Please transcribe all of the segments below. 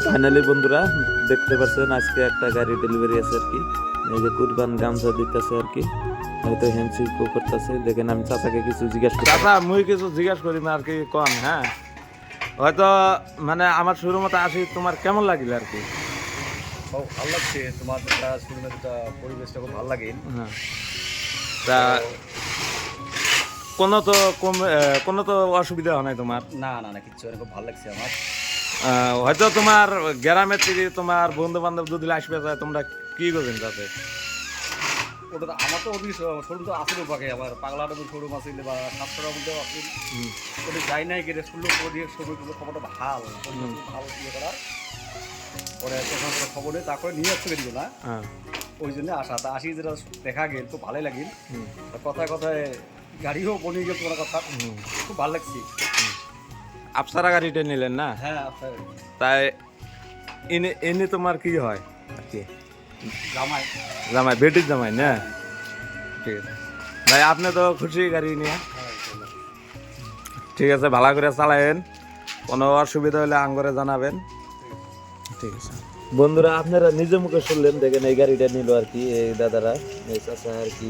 Finally বন্ধুরা দেখতে পাচ্ছেন আজকে একটা গাড়ি ডেলিভারি আছে আর কি। এই যে কুরবান গামছা দিতেছে আর কি, হয়তো হ্যান্ডসি করতেছে। দেখেন আমি চাচাকে কিছু জিজ্ঞাসা করি। চাচা মুই কিছু জিজ্ঞাসা করি না আর কি কম, হ্যাঁ হয়তো মানে আমার শুরু মতো আসি, তোমার কেমন লাগিল আর কি? ভালো লাগছে, তোমার একটা শুনে পরিবেশটা খুব ভালো লাগে। হ্যাঁ, তা কোনো তো অসুবিধা হয় নাই তোমার? না না না, কিচ্ছু খুব ভালো লাগছে আমার। হয়তো তোমার গ্রামের থেকে তোমার বন্ধু বান্ধব যদি আসবে যায়, তোমরা কি করবেন তাতে? ওটা তো আমার তো ওদিকে শোরুম তো আসলে পাকে আমার পাগলাটা শোরুম আসলে বা সাতটার মধ্যে আসলে ওটা যাই নাই গেলে শুনলো ওদিকে শোরুমগুলো খবরটা ভালো ভালো ইয়ে করার পরে তখন খবর নেই, তারপরে নিয়ে যাচ্ছে গেছিল না, ওই জন্য আসা। তা আসি যেটা দেখা গেল খুব ভালোই লাগিল। কথায় কথায় গাড়িও বনে গেল, তোমার কথা খুব ভালো লাগছে। আফসারা গাড়িটা নিলেন না? হ্যাঁ আপনার তাই এনে এনে তোমার কি হয় আর কি? জামাই জামাই, বেটির জামাই না? ঠিক আছে ভাই, আপনি তো খুশি গাড়ি নিয়ে? ঠিক আছে, ভালো করে চালায়েন, কোনো অসুবিধা হলে আঙ্গরে জানাবেন। ঠিক আছে বন্ধুরা, আপনারা নিজে মুখে শুনলেন। দেখেন এই গাড়িটা নিল আর কি এই দাদারা, এই চাচা আর কি।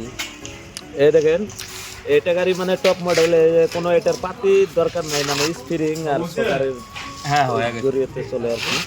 এই দেখেন এটা গাড়ি মানে টপ মডেল, কোনো এটার পাতি দরকার নাই, মানে স্টিরিং আর সকারের জড়িয়ে চলে আর কি।